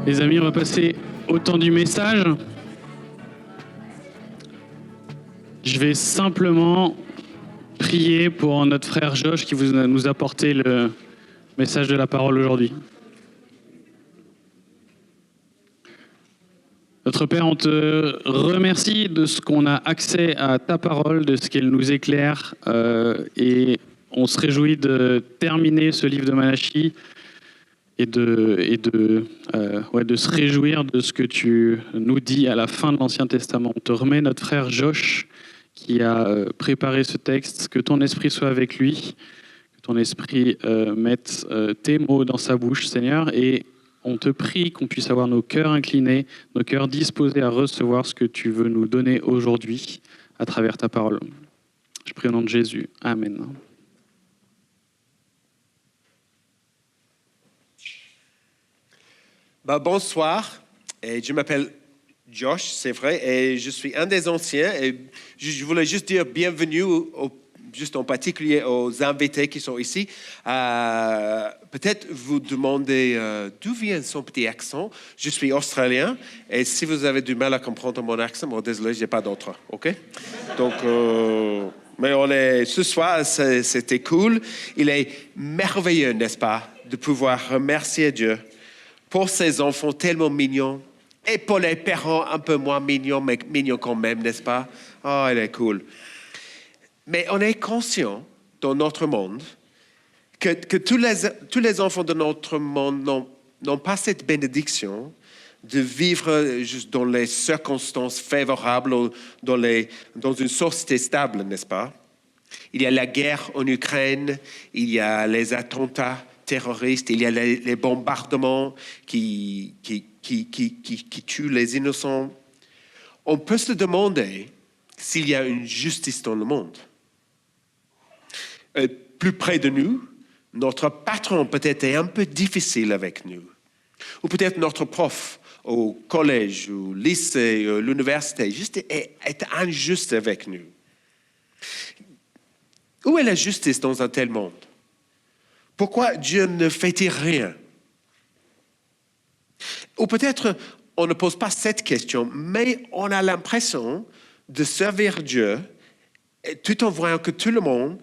Les amis, on va passer au temps du message. Je vais simplement prier pour notre frère Josh qui nous a apporté le message de la parole aujourd'hui. Notre Père, on te remercie de ce qu'on a accès à ta parole, de ce qu'elle nous éclaire, et on se réjouit de terminer ce livre de Malachie et de se réjouir de ce que tu nous dis à la fin de l'Ancien Testament. On te remet notre frère Josh qui a préparé ce texte, que ton esprit soit avec lui, que ton esprit mette tes mots dans sa bouche, Seigneur, et on te prie qu'on puisse avoir nos cœurs inclinés, nos cœurs disposés à recevoir ce que tu veux nous donner aujourd'hui à travers ta parole. Je prie au nom de Jésus. Amen. Bonsoir, et je m'appelle Josh, c'est vrai, et je suis un des anciens. Et je voulais juste dire bienvenue, juste en particulier aux invités qui sont ici. Peut-être vous demandez d'où vient son petit accent. Je suis australien, et si vous avez du mal à comprendre mon accent, bon, désolé, je n'ai pas d'autre, ok? Donc, mais ce soir, c'était cool. Il est merveilleux, n'est-ce pas, de pouvoir remercier Dieu pour ces enfants tellement mignons et pour les parents un peu moins mignons, mais mignons quand même, n'est-ce pas? Oh, il est cool. Mais on est conscient dans notre monde que tous les enfants de notre monde n'ont pas cette bénédiction de vivre juste dans les circonstances favorables ou dans une société stable, n'est-ce pas? Il y a la guerre en Ukraine, il y a les attentats terroristes, il y a les bombardements qui tuent les innocents. On peut se demander s'il y a une justice dans le monde. Plus près de nous, notre patron peut-être est un peu difficile avec nous. Ou peut-être notre prof au collège, au lycée, à l'université, juste est injuste avec nous. Où est la justice dans un tel monde? Pourquoi Dieu ne fait-il rien? Ou peut-être on ne pose pas cette question, mais on a l'impression de servir Dieu tout en voyant que tout le monde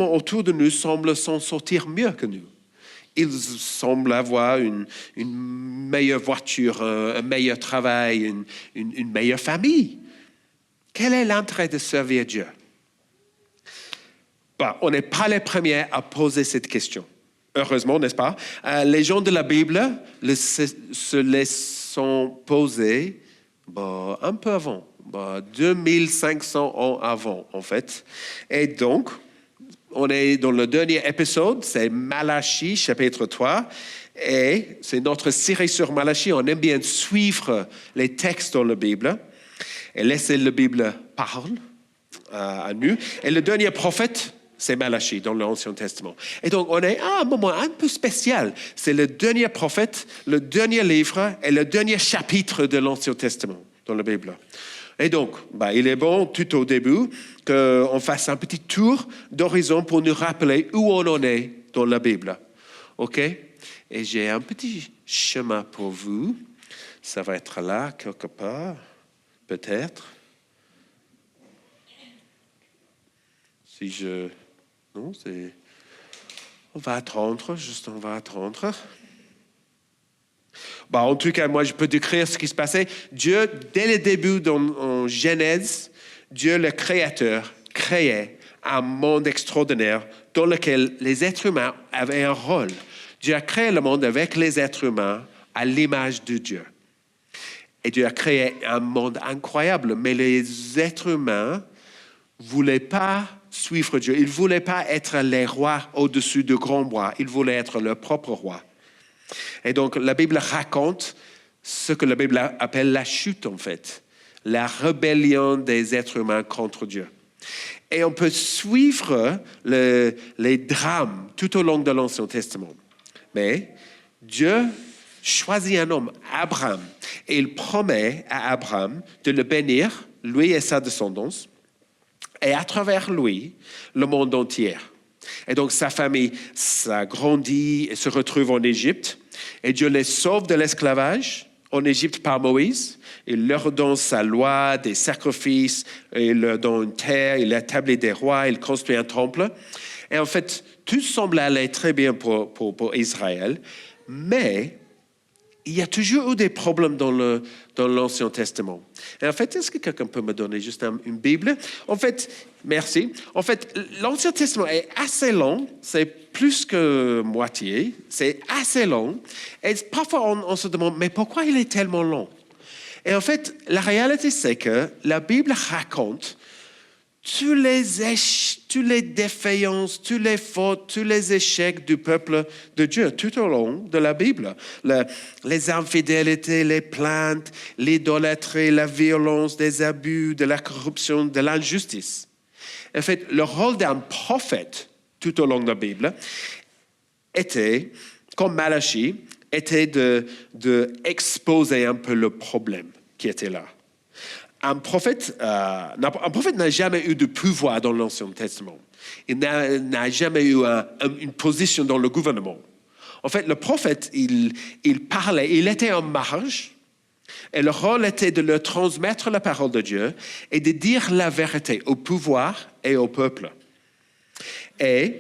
autour de nous semble s'en sortir mieux que nous. Ils semblent avoir une meilleure voiture, un meilleur travail, une meilleure famille. Quel est l'intérêt de servir Dieu? On n'est pas les premiers à poser cette question. Heureusement, n'est-ce pas? Les gens de la Bible se les sont posés un peu avant, 2500 ans avant, en fait. Et donc, on est dans le dernier épisode, c'est Malachie, chapitre 3. Et c'est notre série sur Malachie. On aime bien suivre les textes dans la Bible et laisser la Bible parler à nous. Et le dernier prophète, c'est Malachie dans l'Ancien Testament. Et donc, on est à un moment un peu spécial. C'est le dernier prophète, le dernier livre et le dernier chapitre de l'Ancien Testament dans la Bible. Et donc, il est bon tout au début qu'on fasse un petit tour d'horizon pour nous rappeler où on en est dans la Bible. OK? Et j'ai un petit chemin pour vous. Ça va être là, quelque part, peut-être. Non, c'est... On va attendre. En tout cas, moi, je peux décrire ce qui se passait. Dieu, dès le début, en Genèse, Dieu, le Créateur, créait un monde extraordinaire dans lequel les êtres humains avaient un rôle. Dieu a créé le monde avec les êtres humains à l'image de Dieu. Et Dieu a créé un monde incroyable, mais les êtres humains ne voulaient pas suivre Dieu. Ils ne voulaient pas être les rois au-dessus de grands rois. Ils voulaient être leur propre roi. Et donc, la Bible raconte ce que la Bible appelle la chute, en fait. La rébellion des êtres humains contre Dieu. Et on peut suivre les drames tout au long de l'Ancien Testament. Mais Dieu choisit un homme, Abraham, et il promet à Abraham de le bénir, lui et sa descendance, et à travers lui, le monde entier. Et donc, sa famille s'agrandit et se retrouve en Égypte. Et Dieu les sauve de l'esclavage en Égypte par Moïse. Il leur donne sa loi, des sacrifices, il leur donne une terre, il établit des rois, il construit un temple. Et en fait, tout semble aller très bien pour Israël, mais il y a toujours eu des problèmes dans l'Ancien Testament. Et en fait, est-ce que quelqu'un peut me donner juste une Bible? En fait, merci. En fait, l'Ancien Testament est assez long, c'est plus que moitié, c'est assez long. Et parfois, on se demande, mais pourquoi il est tellement long? Et en fait, la réalité, c'est que la Bible raconte tous les défaillances, tous les fautes, tous les échecs du peuple de Dieu tout au long de la Bible. Les infidélités, les plaintes, l'idolâtrie, la violence, des abus, de la corruption, de l'injustice. En fait, le rôle d'un prophète tout au long de la Bible était, comme Malachie, était de exposer un peu le problème qui était là. Un prophète n'a jamais eu de pouvoir dans l'Ancien Testament. Il n'a jamais eu une position dans le gouvernement. En fait, le prophète, il parlait, il était en marge, et le rôle était de leur transmettre la parole de Dieu et de dire la vérité au pouvoir et au peuple. Et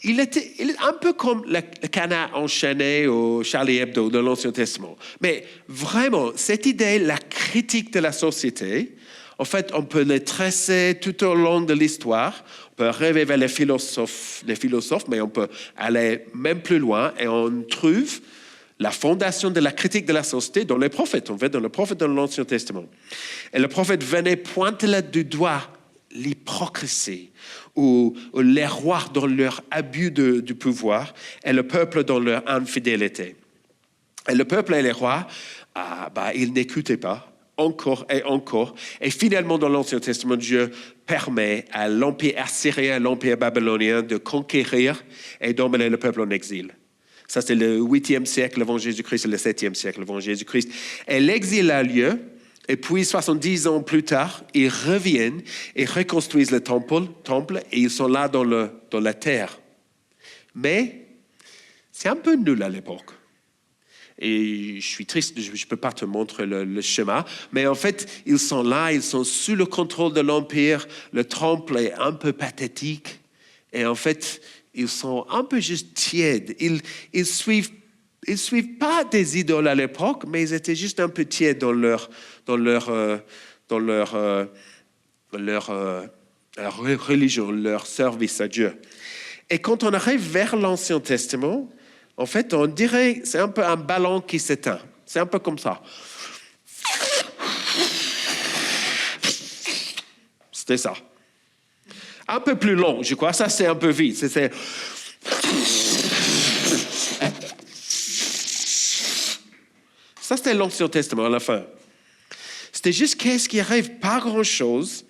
il est un peu comme le canard enchaîné au Charlie Hebdo de l'Ancien Testament. Mais vraiment, cette idée, la critique de la société, en fait, on peut les tracer tout au long de l'histoire. On peut arriver vers les philosophes, mais on peut aller même plus loin et on trouve la fondation de la critique de la société dans les prophètes. On fait dans le prophète de l'Ancien Testament. Et le prophète venait pointer là du doigt l'hypocrisie ou les rois dans leur abus du pouvoir et le peuple dans leur infidélité. Et le peuple et les rois, ils n'écoutaient pas, encore et encore. Et finalement, dans l'Ancien Testament, Dieu permet à l'Empire assyrien, à l'Empire babylonien de conquérir et d'emmener le peuple en exil. Ça, c'est le 8e siècle avant Jésus-Christ et le 7e siècle avant Jésus-Christ. Et l'exil a lieu. Et puis, 70 ans plus tard, ils reviennent et reconstruisent le temple et ils sont là dans la terre. Mais c'est un peu nul à l'époque. Et je suis triste, je ne peux pas te montrer le schéma. Mais en fait, ils sont là, ils sont sous le contrôle de l'Empire. Le temple est un peu pathétique. Et en fait, ils sont un peu juste tièdes. Ils suivent pas des idoles à l'époque, mais ils étaient juste un peu tièdes dans leur religion, leur service à Dieu. Et quand on arrive vers l'Ancien Testament, en fait, on dirait c'est un peu un ballon qui s'éteint. C'est un peu comme ça. C'était ça. Un peu plus long, je crois. Ça, c'est un peu vite. Ça, c'était l'Ancien Testament à la fin. C'était juste qu'est-ce qui arrive, pas grand-chose.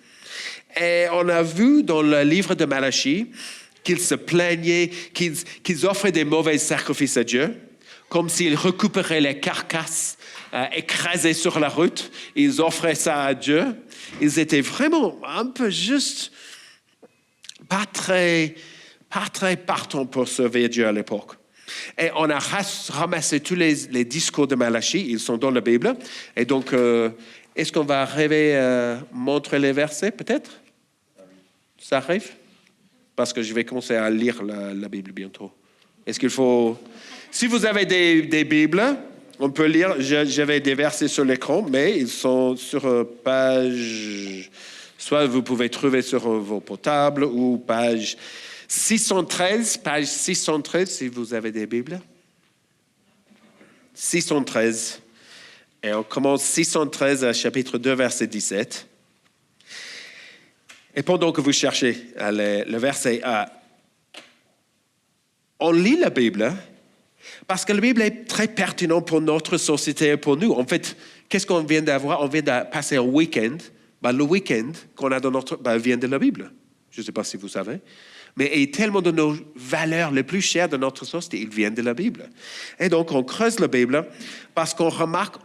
Et on a vu dans le livre de Malachie qu'ils se plaignaient, qu'ils offraient des mauvais sacrifices à Dieu, comme s'ils récupéraient les carcasses écrasées sur la route. Ils offraient ça à Dieu. Ils étaient vraiment un peu juste pas très partants pour servir Dieu à l'époque. Et on a ramassé tous les discours de Malachie, ils sont dans la Bible. Et donc, est-ce qu'on va arriver à montrer les versets, peut-être? Ça arrive? Parce que je vais commencer à lire la Bible bientôt. Est-ce qu'il faut... Si vous avez des Bibles, on peut lire. J'avais des versets sur l'écran, mais ils sont sur page... Soit vous pouvez trouver sur vos portables ou page 613, si vous avez des Bibles. 613. Et on commence 613 à chapitre 2, verset 17. Et pendant que vous cherchez le verset A, on lit la Bible parce que la Bible est très pertinente pour notre société et pour nous. En fait, qu'est-ce qu'on vient d'avoir? On vient de passer un week-end. Le week-end qu'on a dans notre... vient de la Bible. Je ne sais pas si vous savez. Mais tellement de nos valeurs les plus chères de notre société, ils viennent de la Bible. Et donc, on creuse la Bible parce qu'on remarque,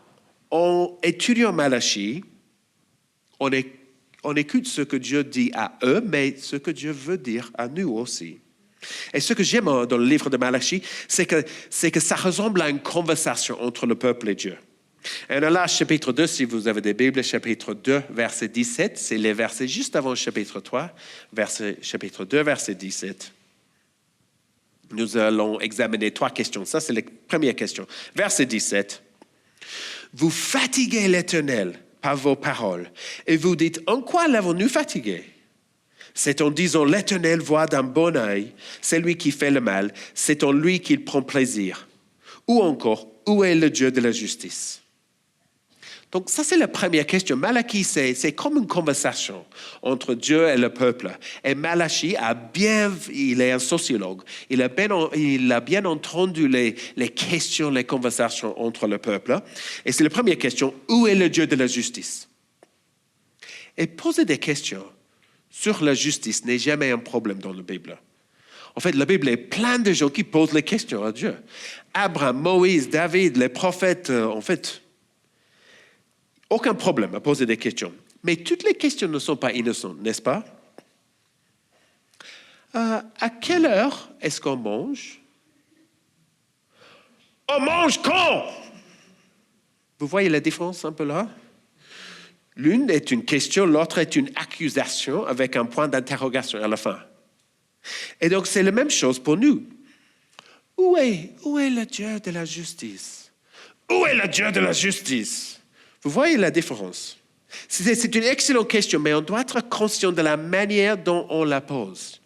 en étudiant Malachie, on écoute ce que Dieu dit à eux, mais ce que Dieu veut dire à nous aussi. Et ce que j'aime dans le livre de Malachie, c'est que ça ressemble à une conversation entre le peuple et Dieu. Et on a là, chapitre 2, si vous avez des Bibles, chapitre 2, verset 17, c'est les versets juste avant le chapitre 3, chapitre 2, verset 17. Nous allons examiner 3 questions. Ça, c'est la première question. Verset 17. Vous fatiguez l'Éternel par vos paroles et vous dites, en quoi l'avons-nous fatigué? C'est en disant, l'Éternel voit d'un bon œil celui qui fait le mal, c'est en lui qu'il prend plaisir. Ou encore, où est le Dieu de la justice? Donc ça, c'est la première question. Malachie, c'est comme une conversation entre Dieu et le peuple. Et Malachie il est un sociologue, il a bien entendu les questions, les conversations entre le peuple. Et c'est la première question, où est le Dieu de la justice? Et poser des questions sur la justice n'est jamais un problème dans la Bible. En fait, la Bible est pleine de gens qui posent les questions à Dieu. Abraham, Moïse, David, les prophètes, en fait, aucun problème à poser des questions. Mais toutes les questions ne sont pas innocentes, n'est-ce pas? À quelle heure est-ce qu'on mange? On mange quand? Vous voyez la différence un peu là? L'une est une question, l'autre est une accusation avec un point d'interrogation à la fin. Et donc, c'est la même chose pour nous. Où est le Dieu de la justice? Où est le Dieu de la justice? Vous voyez la différence? C'est une excellente question, mais on doit être conscient de la manière dont on la pose.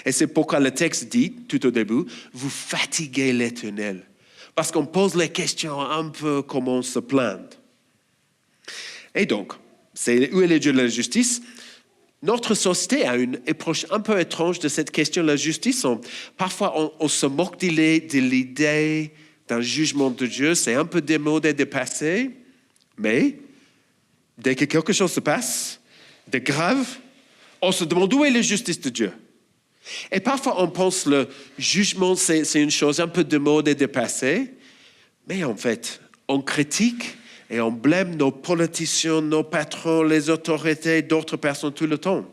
Et c'est pourquoi le texte dit, tout au début, vous fatiguez l'Éternel. Parce qu'on pose les questions un peu comme on se plaint. Et donc, où est le Dieu de la justice? Notre société a une approche un peu étrange de cette question de la justice. Parfois, on se moque de l'idée d'un jugement de Dieu. C'est un peu démodé, dépassé. Mais, dès que quelque chose se passe de grave, on se demande où est la justice de Dieu. Et parfois, on pense que le jugement, c'est une chose un peu démodée, dépassée. Mais en fait, on critique et on blâme nos politiciens, nos patrons, les autorités, d'autres personnes tout le temps.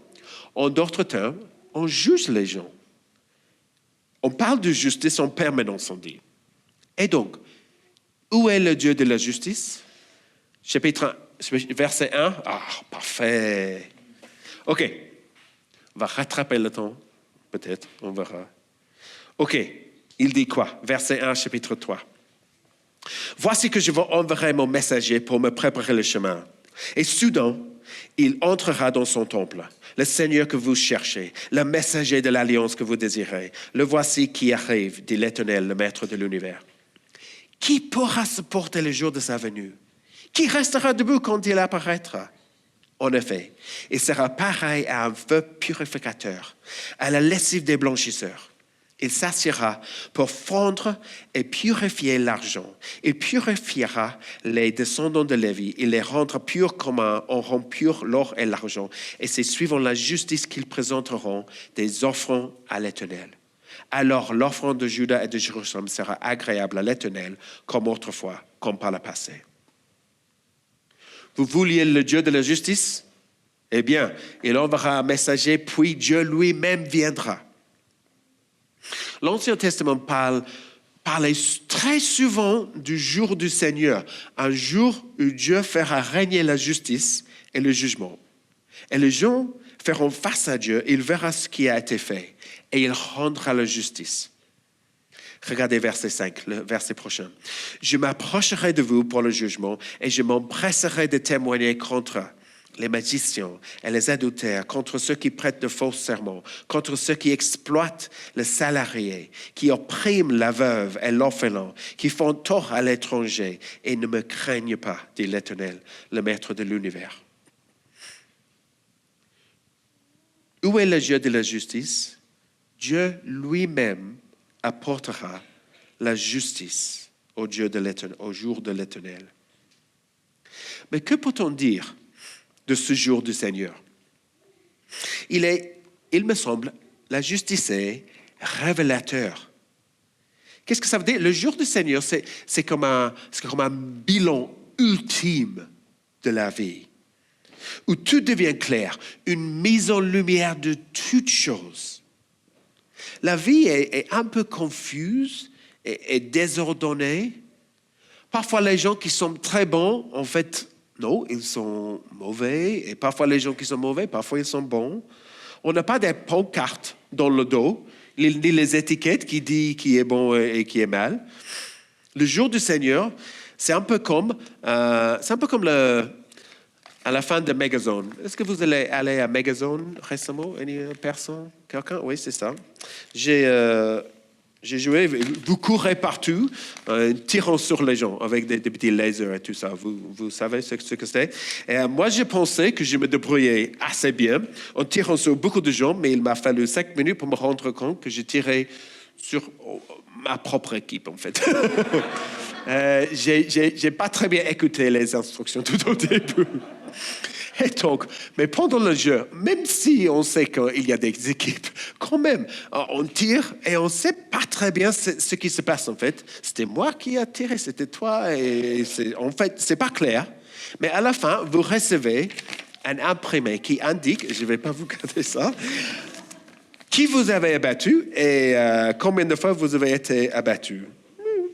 En d'autres termes, on juge les gens. On parle de justice en permanence, on dit. Et donc, où est le Dieu de la justice? Chapitre 1, verset 1. Ah, parfait. OK. On va rattraper le temps. Peut-être, on verra. OK. Il dit quoi? Verset 1, chapitre 3. Voici que je vous enverrai mon messager pour me préparer le chemin. Et soudain, il entrera dans son temple. Le Seigneur que vous cherchez, le messager de l'alliance que vous désirez. Le voici qui arrive, dit l'Éternel, le Maître de l'univers. Qui pourra supporter le jour de sa venue? Qui restera debout quand il apparaîtra? En effet, il sera pareil à un feu purificateur, à la lessive des blanchisseurs. Il s'assiera pour fondre et purifier l'argent. Il purifiera les descendants de Lévi. Il les rendra purs comme on rend pur l'or et l'argent. Et c'est suivant la justice qu'ils présenteront des offrandes à l'Éternel. Alors l'offrande de Juda et de Jérusalem sera agréable à l'Éternel comme autrefois, comme par le passé. Vous vouliez le Dieu de la justice? Eh bien, il enverra un messager, puis Dieu lui-même viendra. L'Ancien Testament parlait très souvent du jour du Seigneur, un jour où Dieu fera régner la justice et le jugement. Et les gens feront face à Dieu, il verra ce qui a été fait et il rendra la justice. Regardez verset 5, le verset prochain. Je m'approcherai de vous pour le jugement et je m'empresserai de témoigner contre les magiciens et les adultères, contre ceux qui prêtent de faux serments, contre ceux qui exploitent le salarié, qui oppriment la veuve et l'orphelin, qui font tort à l'étranger et ne me craignent pas, dit l'Éternel, le Maître de l'univers. Où est le Dieu de la justice? Dieu lui-même apportera la justice au jour de l'Éternel. Mais que peut-on dire de ce jour du Seigneur? Il me semble, la justice est révélateur. Qu'est-ce que ça veut dire? Le jour du Seigneur, c'est comme un bilan ultime de la vie, où tout devient clair, une mise en lumière de toutes choses. La vie est un peu confuse et désordonnée. Parfois, les gens qui sont très bons, en fait, non, ils sont mauvais. Et parfois, les gens qui sont mauvais, parfois, ils sont bons. On n'a pas des pancartes dans le dos, ni les étiquettes qui disent qui est bon et qui est mal. Le jour du Seigneur, c'est un peu comme à la fin de Megazone. Est-ce que vous allez aller à Megazone récemment? Une personne? Quelqu'un? Oui, c'est ça. J'ai joué, vous courez partout, tirant sur les gens avec des petits lasers et tout ça. Vous savez ce que c'est. Et moi, j'ai pensé que je me débrouillais assez bien en tirant sur beaucoup de gens, mais il m'a fallu 5 minutes pour me rendre compte que j'ai tiré sur ma propre équipe, en fait. J'ai pas très bien écouté les instructions tout au début. Et donc, mais pendant le jeu, même si on sait qu'il y a des équipes, quand même, on tire et on ne sait pas très bien ce qui se passe en fait. C'était moi qui ai tiré, c'était toi. Et en fait, c'est pas clair. Mais à la fin, vous recevez un imprimé qui indique, je ne vais pas vous garder ça, qui vous avez abattu et combien de fois vous avez été abattu.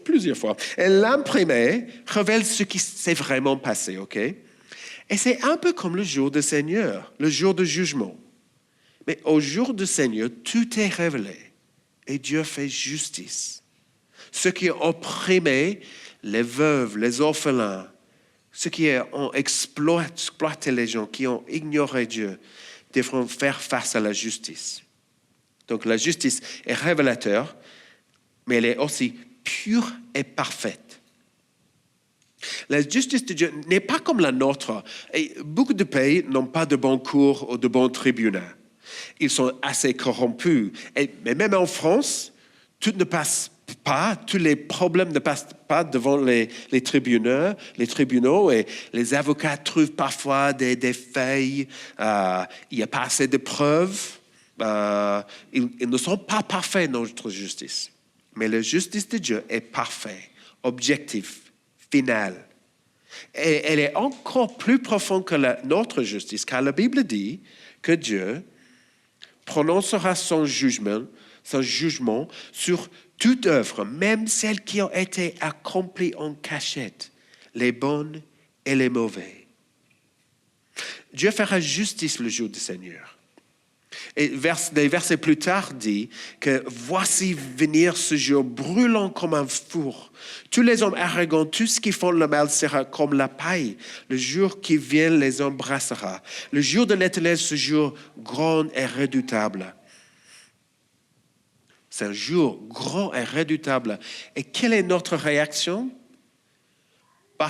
Plusieurs fois. Et l'imprimé révèle ce qui s'est vraiment passé, OK? Et c'est un peu comme le jour du Seigneur, le jour du jugement. Mais au jour du Seigneur, tout est révélé et Dieu fait justice. Ceux qui ont opprimé les veuves, les orphelins, ceux qui ont exploité les gens, qui ont ignoré Dieu, devront faire face à la justice. Donc la justice est révélateur, mais elle est aussi pure et parfaite. La justice de Dieu n'est pas comme la nôtre. Et beaucoup de pays n'ont pas de bons cours ou de bons tribunaux. Ils sont assez corrompus. Mais même en France, tout ne passe pas, tous les problèmes ne passent pas devant les tribunaux et les avocats trouvent parfois des failles. Il n'y a pas assez de preuves. Ils ne sont pas parfaits dans notre justice. Mais la justice de Dieu est parfaite, objective, finale. Et elle est encore plus profonde que notre justice, car la Bible dit que Dieu prononcera son jugement sur toute œuvre, même celles qui ont été accomplies en cachette, les bonnes et les mauvaises. Dieu fera justice le jour du Seigneur. Et des versets plus tard dit que voici venir ce jour brûlant comme un four. Tous les hommes arrogants, tous ceux qui font le mal sera comme la paille. Le jour qui vient les embrassera. Le jour de l'Éternel, ce jour grand et redoutable. C'est un jour grand et redoutable. Et quelle est notre réaction?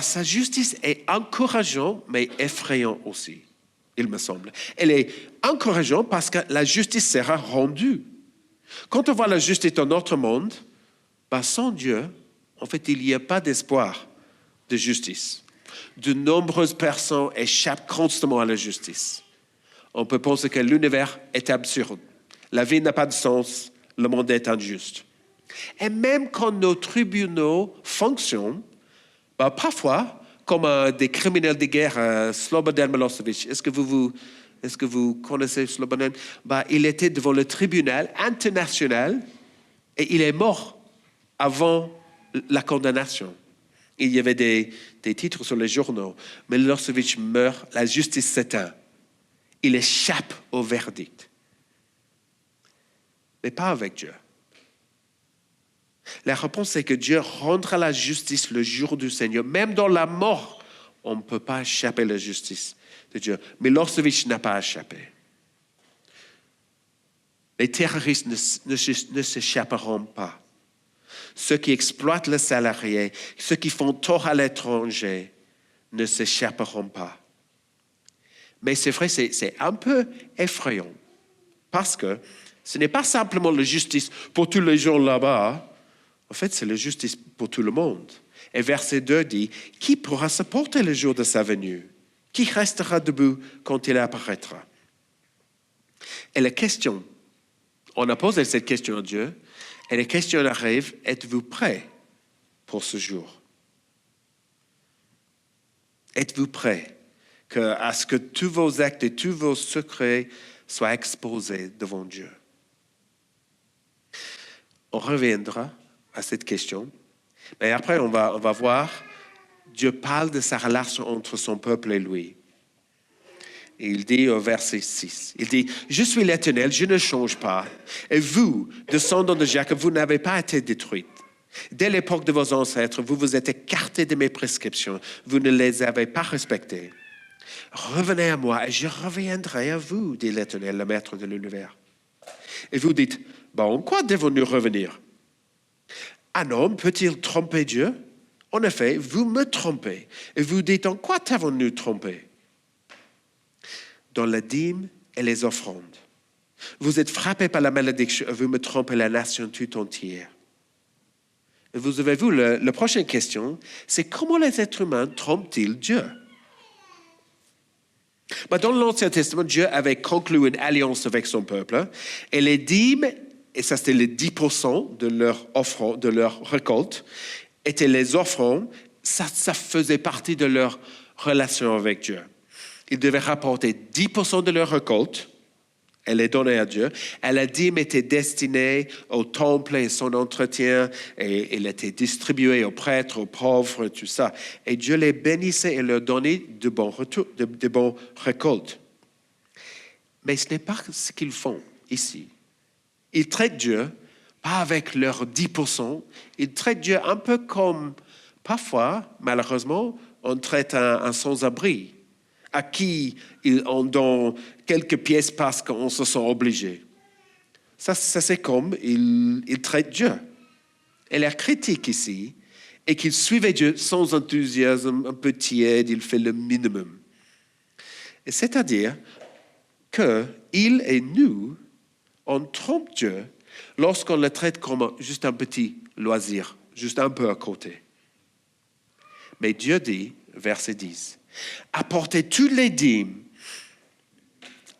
Sa justice est encourageante, mais effrayante aussi. Il me semble. Elle est encourageante parce que la justice sera rendue. Quand on voit la justice dans notre monde, sans Dieu, en fait, il n'y a pas d'espoir de justice. De nombreuses personnes échappent constamment à la justice. On peut penser que l'univers est absurde. La vie n'a pas de sens. Le monde est injuste. Et même quand nos tribunaux fonctionnent, parfois, comme des criminels de guerre, Slobodan Milosevic. Est-ce que vous connaissez Slobodan? Il était devant le tribunal international et il est mort avant la condamnation. Il y avait des titres sur les journaux. Milosevic meurt, la justice s'éteint. Il échappe au verdict. Mais pas avec Dieu. La réponse est que Dieu rendra la justice le jour du Seigneur. Même dans la mort, on ne peut pas échapper à la justice de Dieu. Mais Milosevic n'a pas échappé. Les terroristes ne s'échapperont pas. Ceux qui exploitent les salariés, ceux qui font tort à l'étranger, ne s'échapperont pas. Mais c'est vrai, c'est un peu effrayant. Parce que ce n'est pas simplement la justice pour tous les gens là-bas. En fait, c'est la justice pour tout le monde. Et verset 2 dit, « Qui pourra supporter le jour de sa venue? Qui restera debout quand il apparaîtra ?» Et la question, on a posé cette question à Dieu, et la question arrive, êtes-vous prêts pour ce jour? Êtes-vous prêts à ce que tous vos actes et tous vos secrets soient exposés devant Dieu? on reviendra à cette question. Mais après, on va voir, Dieu parle de sa relation entre son peuple et lui. Et il dit au verset 6, il dit, « Je suis l'Éternel, je ne change pas. Et vous, descendants de Jacob, vous n'avez pas été détruits. Dès l'époque de vos ancêtres, vous vous êtes écartés de mes prescriptions. Vous ne les avez pas respectées. Revenez à moi et je reviendrai à vous, dit l'Éternel, le Maître de l'univers. » Et vous dites, « Bon, en quoi devons-nous revenir? Un homme peut-il tromper Dieu? En effet, vous me trompez. Et vous dites, en quoi t'avons-nous trompé? Dans la dîme et les offrandes. Vous êtes frappés par la malédiction et vous me trompez la nation tout entière. » Et vous avez vu, la prochaine question, c'est comment les êtres humains trompent-ils Dieu? Dans l'Ancien Testament, Dieu avait conclu une alliance avec son peuple et les dîmes, et ça c'était les 10% de leur offrande, de leur récolte, étaient les offrandes, ça faisait partie de leur relation avec Dieu. Ils devaient rapporter 10% de leur récolte, elle est donnée à Dieu, et la dîme était destinée au temple et son entretien, et elle était distribuée aux prêtres, aux pauvres, tout ça. Et Dieu les bénissait et leur donnait de bons récoltes. Mais ce n'est pas ce qu'ils font ici. Ils traitent Dieu, pas avec leurs 10%, ils traitent Dieu un peu comme, parfois, malheureusement, on traite un sans-abri, à qui on donne quelques pièces parce qu'on se sent obligé. Ça c'est comme ils traitent Dieu. Et la critique ici est qu'ils suivaient Dieu sans enthousiasme, un peu tiède, il fait le minimum. Et c'est-à-dire qu'il et nous, on trompe Dieu lorsqu'on le traite comme juste un petit loisir, juste un peu à côté. Mais Dieu dit, verset 10, « Apportez toutes les dîmes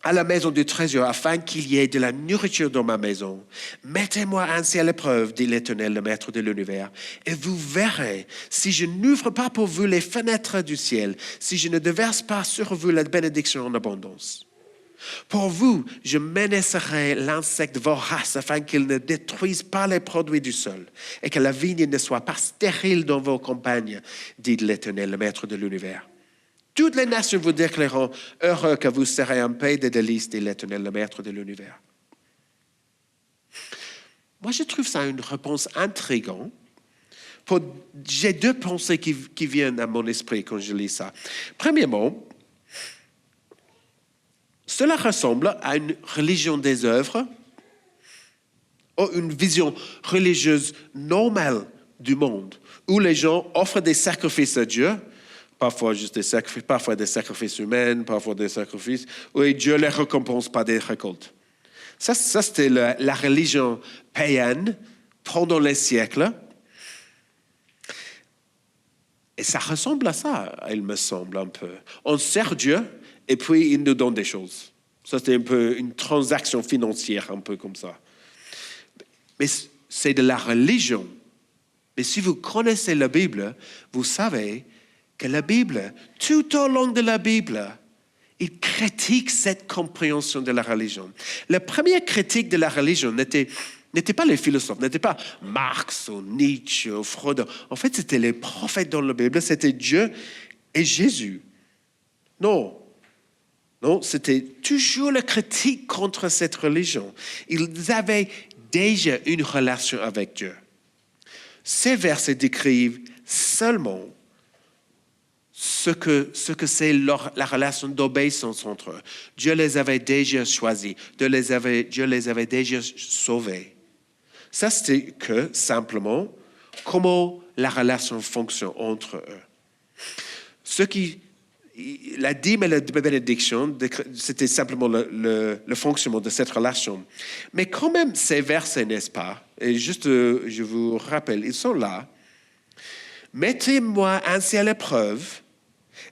à la maison du trésor afin qu'il y ait de la nourriture dans ma maison. Mettez-moi ainsi à l'épreuve, dit l'Éternel, le Maître de l'univers, et vous verrez si je n'ouvre pas pour vous les fenêtres du ciel, si je ne déverse pas sur vous la bénédiction en abondance. Pour vous, je menacerai l'insecte vorace afin qu'il ne détruise pas les produits du sol et que la vigne ne soit pas stérile dans vos campagnes, dit l'Éternel, le Maître de l'univers. Toutes les nations vous déclareront heureux que vous serez un pays de délices, dit l'Éternel, le Maître de l'univers. » Moi, je trouve ça une réponse intrigante. J'ai deux pensées qui viennent à mon esprit quand je lis ça. Premièrement, cela ressemble à une religion des œuvres ou une vision religieuse normale du monde, où les gens offrent des sacrifices à Dieu, parfois juste des sacrifices, parfois des sacrifices humains, parfois des sacrifices, où Dieu les récompense par des récoltes. Ça c'était la religion païenne pendant les siècles. Et ça ressemble à ça, il me semble un peu. On sert Dieu et puis il nous donne des choses. Ça, c'était un peu une transaction financière, un peu comme ça. Mais c'est de la religion. Mais si vous connaissez la Bible, vous savez que la Bible, tout au long de la Bible, il critique cette compréhension de la religion. La première critique de la religion n'était pas les philosophes, n'était pas Marx ou Nietzsche ou Freud. En fait, c'était les prophètes dans la Bible, c'était Dieu et Jésus. Non, c'était toujours la critique contre cette religion. Ils avaient déjà une relation avec Dieu. Ces versets décrivent seulement ce que c'est la relation d'obéissance entre eux. Dieu les avait déjà choisis, Dieu les avait déjà sauvés. Ça, c'était que simplement comment la relation fonctionne entre eux. La dîme et la bénédiction, c'était simplement le fonctionnement de cette relation. Mais quand même, ces versets, n'est-ce pas? Et juste, je vous rappelle, ils sont là. Mettez-moi ainsi à l'épreuve,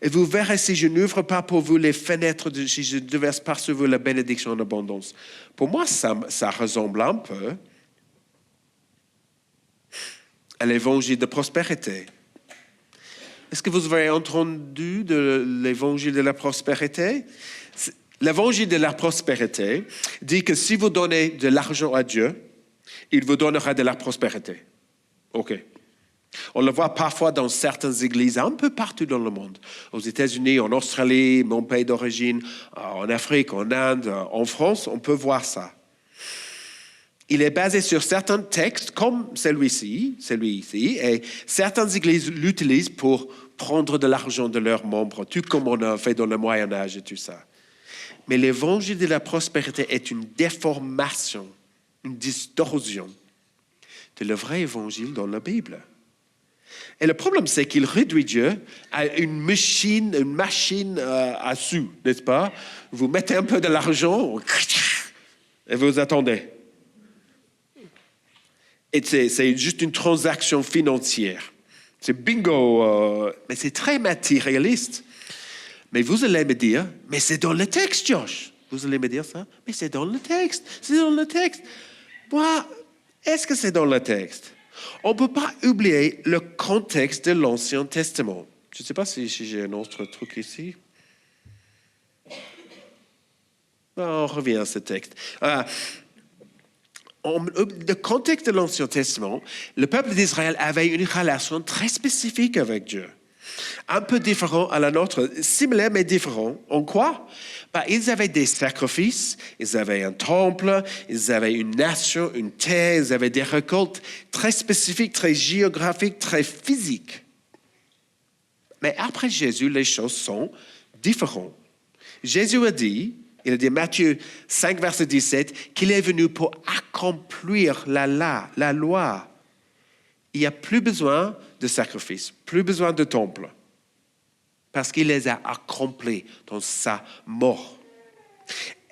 et vous verrez si je n'ouvre pas pour vous les fenêtres, si je ne déverse pas sur vous la bénédiction en abondance. Pour moi, ça ressemble un peu à l'évangile de prospérité. Est-ce que vous avez entendu de l'évangile de la prospérité? L'évangile de la prospérité dit que si vous donnez de l'argent à Dieu, Il vous donnera de la prospérité. OK. On le voit parfois dans certaines églises, un peu partout dans le monde. Aux États-Unis, en Australie, mon pays d'origine, en Afrique, en Inde, en France, on peut voir ça. Il est basé sur certains textes, comme celui-ci, et certaines églises l'utilisent pour prendre de l'argent de leurs membres, tout comme on a fait dans le Moyen-Âge et tout ça. Mais l'évangile de la prospérité est une déformation, une distorsion de le vrai évangile dans la Bible. Et le problème, c'est qu'il réduit Dieu à une machine à sous, n'est-ce pas? Vous mettez un peu de l'argent et vous attendez. Et c'est juste une transaction financière. C'est bingo, mais c'est très matérialiste. Mais vous allez me dire, mais c'est dans le texte, Josh. Vous allez me dire ça, mais c'est dans le texte, c'est dans le texte. Moi, est-ce que c'est dans le texte? On ne peut pas oublier le contexte de l'Ancien Testament. Je ne sais pas si j'ai un autre truc ici. On revient à ce texte. Le contexte de l'Ancien Testament, le peuple d'Israël avait une relation très spécifique avec Dieu. Un peu différent à la nôtre, similaire mais différent. En quoi? Ils avaient des sacrifices, ils avaient un temple, ils avaient une nation, une terre, ils avaient des récoltes très spécifiques, très géographiques, très physiques. Mais après Jésus, les choses sont différentes. Jésus a dit, il a dit Matthieu 5, verset 17, qu'il est venu pour accomplir la loi. Il n'y a plus besoin de sacrifice, plus besoin de temple, parce qu'il les a accomplis dans sa mort.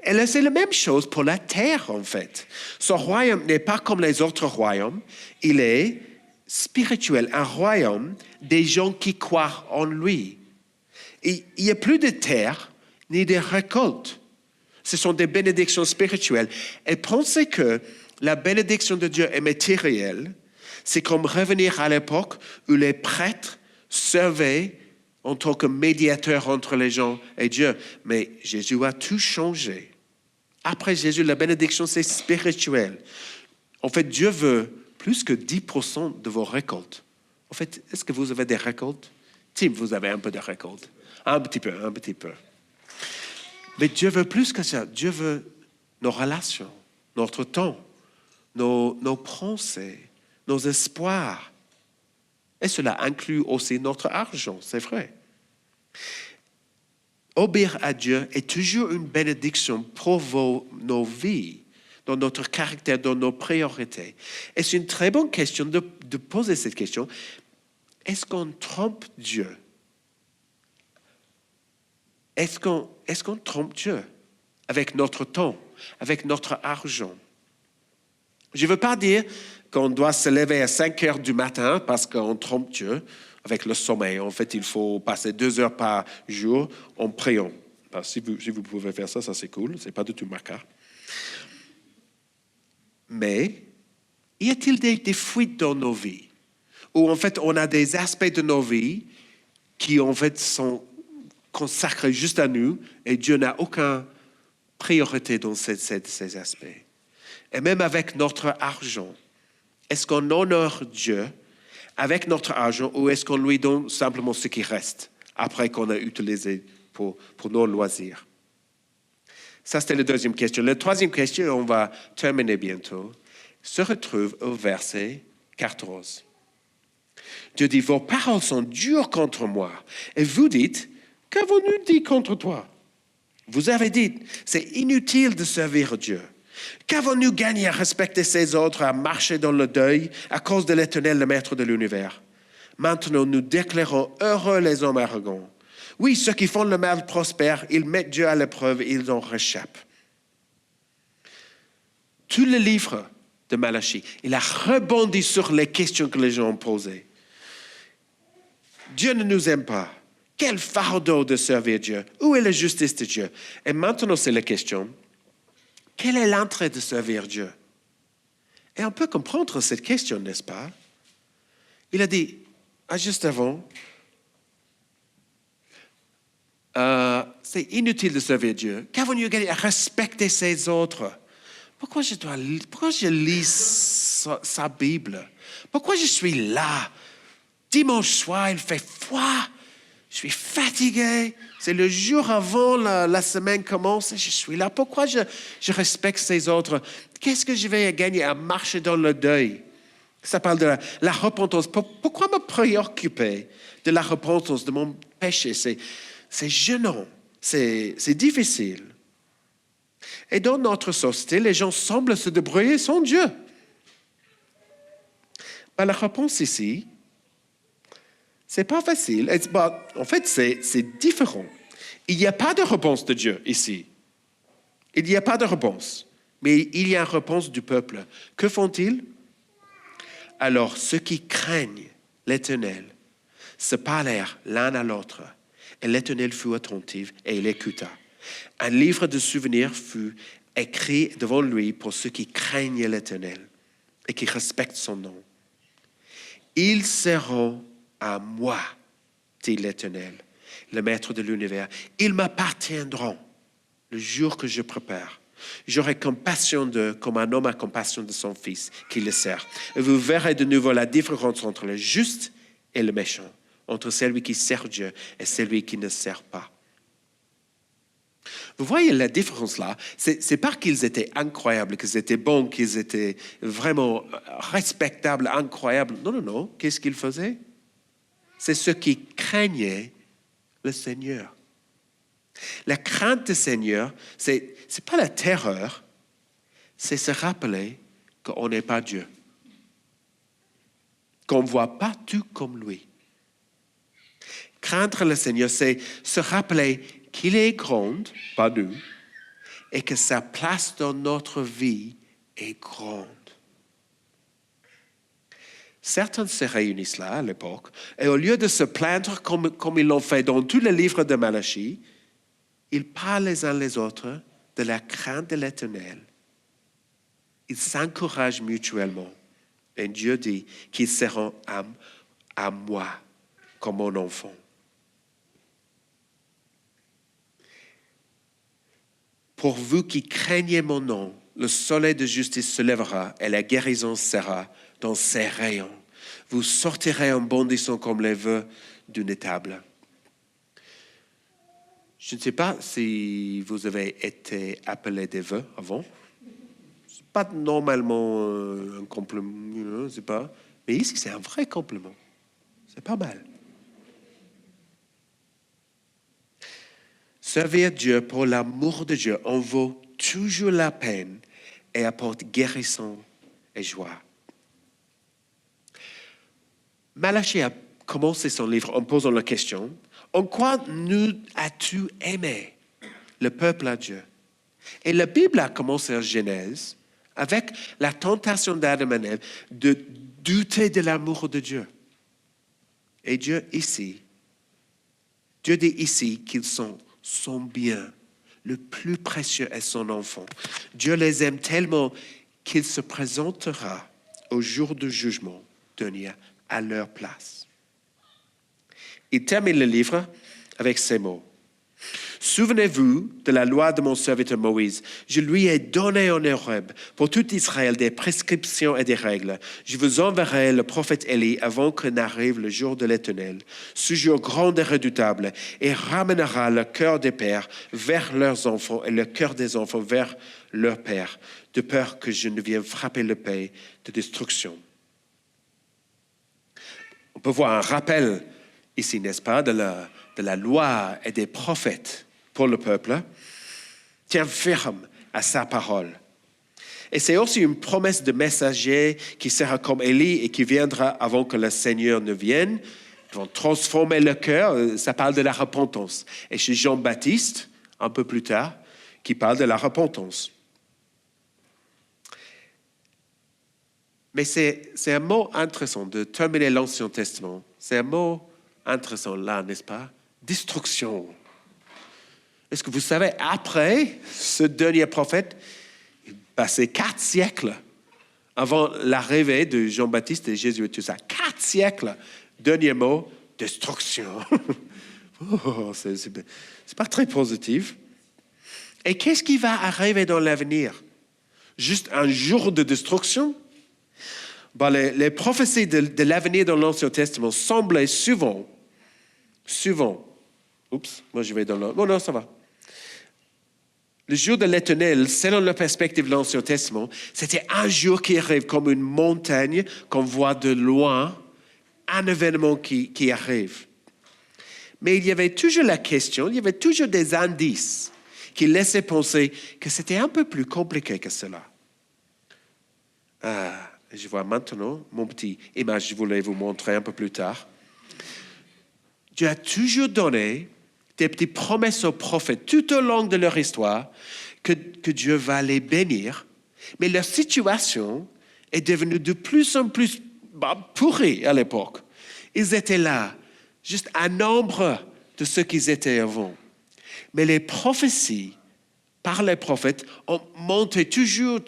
Et c'est la même chose pour la terre, en fait. Son royaume n'est pas comme les autres royaumes, il est spirituel, un royaume des gens qui croient en lui. Et il n'y a plus de terre ni de récolte. Ce sont des bénédictions spirituelles. Et pensez que la bénédiction de Dieu est matérielle. C'est comme revenir à l'époque où les prêtres servaient en tant que médiateurs entre les gens et Dieu. Mais Jésus a tout changé. Après Jésus, la bénédiction, c'est spirituel. En fait, Dieu veut plus que 10% de vos récoltes. En fait, est-ce que vous avez des récoltes? Tim, vous avez un peu de récoltes. Un petit peu. Mais Dieu veut plus que ça. Dieu veut nos relations, notre temps, nos pensées, nos espoirs. Et cela inclut aussi notre argent, c'est vrai. Obéir à Dieu est toujours une bénédiction pour nos vies, dans notre caractère, dans nos priorités. Et c'est une très bonne question de poser cette question. Est-ce qu'on trompe Dieu? Est-ce qu'on trompe Dieu avec notre temps, avec notre argent? Je ne veux pas dire qu'on doit se lever à 5 heures du matin parce qu'on trompe Dieu avec le sommeil. En fait, il faut passer 2 heures par jour en priant. Si vous pouvez faire ça, c'est cool. Ce n'est pas du tout ma carte. Mais, y a-t-il des fuites dans nos vies? Où en fait, on a des aspects de nos vies qui en fait sont consacrés juste à nous et Dieu n'a aucune priorité dans ces aspects. Et même avec notre argent, est-ce qu'on honore Dieu avec notre argent ou est-ce qu'on lui donne simplement ce qui reste après qu'on a utilisé pour nos loisirs? Ça, c'était la deuxième question. La troisième question, on va terminer bientôt, se retrouve au verset 14. Dieu dit, vos paroles sont dures contre moi. Et vous dites, qu'avons-nous dit contre toi? Vous avez dit, c'est inutile de servir Dieu. Qu'avons-nous gagné à respecter ses ordres, à marcher dans le deuil à cause de l'Éternel, le Maître de l'univers? Maintenant, nous déclarons heureux les hommes arrogants. Oui, ceux qui font le mal prospèrent, ils mettent Dieu à l'épreuve et ils en réchappent. Tout le livre de Malachie, il a rebondi sur les questions que les gens ont posées. Dieu ne nous aime pas. Quel fardeau de servir Dieu. Où est la justice de Dieu? Et maintenant, c'est la question. Quel est l'intérêt de servir Dieu? Et on peut comprendre cette question, n'est-ce pas? Il a dit, juste avant, c'est inutile de servir Dieu. Qu'avons-nous gagné à respecter ses ordres? Pourquoi je lis sa Bible? Pourquoi je suis là? Dimanche soir, il fait froid. Je suis fatigué. C'est le jour avant la semaine commence et je suis là. Pourquoi je respecte ces autres? Qu'est-ce que je vais gagner à marcher dans le deuil? Ça parle de la repentance. Pourquoi me préoccuper de la repentance, de mon péché? C'est gênant. C'est difficile. Et dans notre société, les gens semblent se débrouiller sans Dieu. Ben, la réponse ici, c'est pas facile. En fait, c'est différent. Il n'y a pas de réponse de Dieu ici. Il n'y a pas de réponse. Mais il y a une réponse du peuple. Que font-ils? Alors, ceux qui craignent l'Éternel se parlèrent l'un à l'autre. Et l'Éternel fut attentif et il écouta. Un livre de souvenirs fut écrit devant lui pour ceux qui craignent l'Éternel et qui respectent son nom. Ils seront à moi, dit l'Éternel, le Maître de l'univers. Ils m'appartiendront le jour que je prépare. J'aurai compassion d'eux comme un homme a compassion de son fils qui le sert. Et vous verrez de nouveau la différence entre le juste et le méchant, entre celui qui sert Dieu et celui qui ne sert pas. Vous voyez la différence là? C'est pas qu'ils étaient incroyables, qu'ils étaient bons, qu'ils étaient vraiment respectables, incroyables. Non, non, non. Qu'est-ce qu'ils faisaient? C'est ceux qui craignaient le Seigneur. La crainte du Seigneur, c'est pas la terreur, c'est se rappeler qu'on n'est pas Dieu. Qu'on ne voit pas tout comme lui. Craindre le Seigneur, c'est se rappeler qu'il est grand, pas nous, et que sa place dans notre vie est grande. Certains se réunissent là à l'époque, et au lieu de se plaindre comme ils l'ont fait dans tous les livres de Malachie, ils parlent les uns les autres de la crainte de l'Éternel. Ils s'encouragent mutuellement. Et Dieu dit qu'ils seront à moi comme mon enfant. Pour vous qui craignez mon nom, le soleil de justice se lèvera et la guérison sera dans ses rayons. Vous sortirez en bondissant comme les veaux d'une étable. Je ne sais pas si vous avez été appelé des vœux avant. Ce n'est pas normalement un compliment, c'est pas. Mais ici, c'est un vrai compliment. C'est pas mal. Servir Dieu pour l'amour de Dieu en vaut toujours la peine et apporte guérison et joie. Malachie a commencé son livre en posant la question: en quoi nous as-tu aimé le peuple à Dieu? Et la Bible a commencé en Genèse avec la tentation d'Adam et Ève de douter de l'amour de Dieu. Et Dieu dit ici qu'ils sont son bien, le plus précieux est son enfant. Dieu les aime tellement qu'il se présentera au jour du jugement dernier à leur place. Il termine le livre avec ces mots. Souvenez-vous de la loi de mon serviteur Moïse. Je lui ai donné en Horeb pour tout Israël des prescriptions et des règles. Je vous enverrai le prophète Élie avant que n'arrive le jour de l'Éternel, ce jour grand et redoutable, et ramènera le cœur des pères vers leurs enfants et le cœur des enfants vers leurs pères, de peur que je ne vienne frapper le pays de destruction. On peut voir un rappel ici, n'est-ce pas, de la loi et des prophètes pour le peuple. Tiens ferme à sa parole. Et c'est aussi une promesse de messager qui sera comme Élie et qui viendra avant que le Seigneur ne vienne. Ils vont transformer le cœur. Ça parle de la repentance. Et c'est Jean-Baptiste, un peu plus tard, qui parle de la repentance. Mais c'est un mot intéressant de terminer l'Ancien Testament. C'est un mot intéressant là, n'est-ce pas? Destruction. Est-ce que vous savez, après ce dernier prophète, il passait 4 siècles avant l'arrivée de Jean-Baptiste et Jésus et tout ça. 4 siècles. Dernier mot, destruction. C'est pas très positif. Et qu'est-ce qui va arriver dans l'avenir? juste un jour de destruction. Les prophéties de l'avenir dans l'Ancien Testament semblaient souvent, moi je vais dans l'autre, non, ça va. Le jour de l'Éternel, selon la perspective de l'Ancien Testament, c'était un jour qui arrive comme une montagne qu'on voit de loin, un événement qui arrive. Mais il y avait toujours la question, il y avait toujours des indices qui laissaient penser que c'était un peu plus compliqué que cela. Je vois maintenant mon petit image, je voulais vous montrer un peu plus tard. Dieu a toujours donné des petites promesses aux prophètes tout au long de leur histoire que Dieu va les bénir. Mais leur situation est devenue de plus en plus pourrie à l'époque. Ils étaient là, juste un nombre de ce qu'ils étaient avant. Mais les prophéties par les prophètes ont monté toujours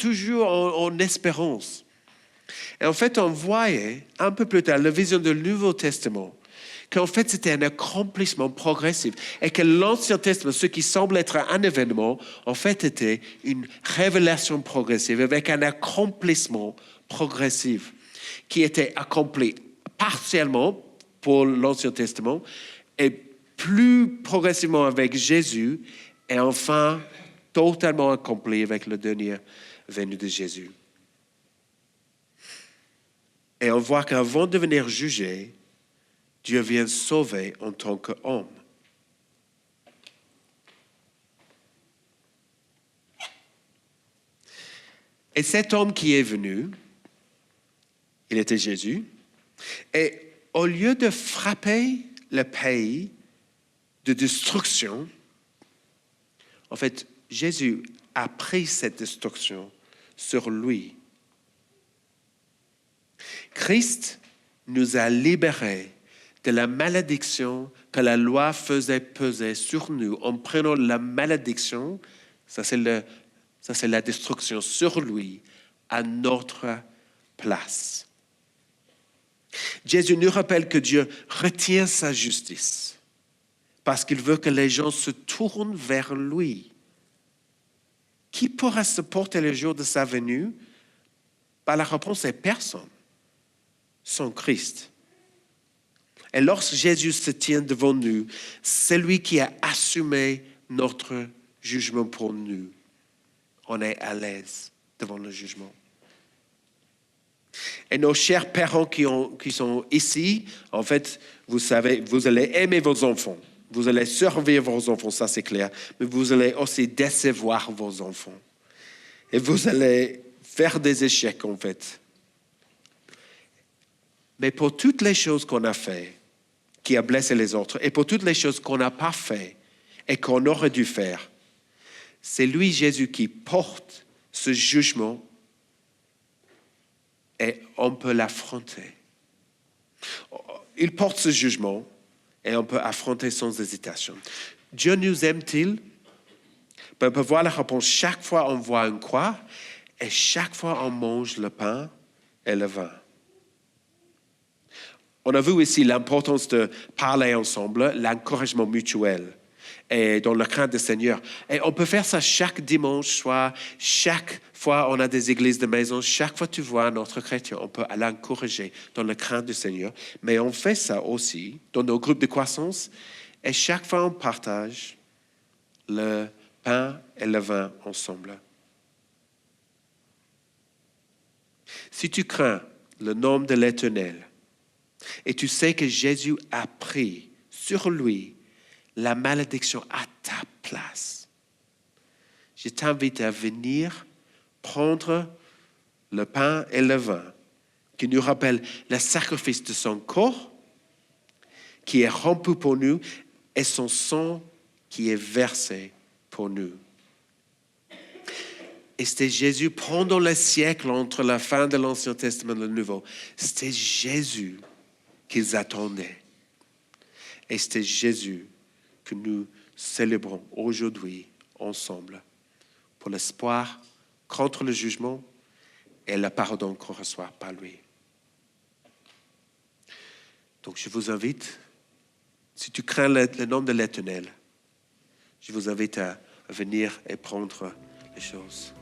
en espérance. Et en fait, on voyait un peu plus tard la vision du Nouveau Testament, qu'en fait, c'était un accomplissement progressif et que l'Ancien Testament, ce qui semble être un événement, en fait, était une révélation progressive avec un accomplissement progressif qui était accompli partiellement pour l'Ancien Testament et plus progressivement avec Jésus et enfin totalement accompli avec le dernier venu de Jésus. Et on voit qu'avant de venir juger, Dieu vient sauver en tant qu'homme. Et cet homme qui est venu, il était Jésus, et au lieu de frapper le pays de destruction, en fait, Jésus a pris cette destruction sur lui. Christ nous a libérés de la malédiction que la loi faisait peser sur nous en prenant la malédiction, ça c'est la destruction sur lui, à notre place. Jésus nous rappelle que Dieu retient sa justice parce qu'il veut que les gens se tournent vers lui. Qui pourra supporter le jour de sa venue? La réponse est personne, sans Christ. Et lorsque Jésus se tient devant nous, c'est lui qui a assumé notre jugement pour nous. On est à l'aise devant le jugement. Et nos chers parents qui sont ici, en fait, vous savez, vous allez aimer vos enfants. Vous allez servir vos enfants, ça c'est clair. Mais vous allez aussi décevoir vos enfants. Et vous allez faire des échecs, en fait. Mais pour toutes les choses qu'on a fait, qui a blessé les autres, et pour toutes les choses qu'on n'a pas fait et qu'on aurait dû faire, c'est lui, Jésus, qui porte ce jugement et on peut l'affronter. Il porte ce jugement et on peut affronter sans hésitation. Dieu nous aime-t-il? On peut voir la réponse. Chaque fois on voit une croix et chaque fois on mange le pain et le vin. On a vu ici l'importance de parler ensemble, l'encouragement mutuel et dans le crainte du Seigneur. Et on peut faire ça chaque dimanche soir, chaque fois on a des églises de maison, chaque fois tu vois un autre chrétien, on peut l'encourager dans le crainte du Seigneur. Mais on fait ça aussi dans nos groupes de croissance et chaque fois on partage le pain et le vin ensemble. Si tu crains le nom de l'Éternel, et tu sais que Jésus a pris sur lui la malédiction à ta place, je t'invite à venir prendre le pain et le vin qui nous rappellent le sacrifice de son corps qui est rompu pour nous et son sang qui est versé pour nous. Et c'était Jésus pendant les siècles entre la fin de l'Ancien Testament et le Nouveau. C'était Jésus qu'ils attendaient. Et c'est Jésus que nous célébrons aujourd'hui ensemble pour l'espoir contre le jugement et le pardon qu'on reçoit par lui. Donc je vous invite, si tu crains le nom de l'Éternel, je vous invite à venir et prendre les choses.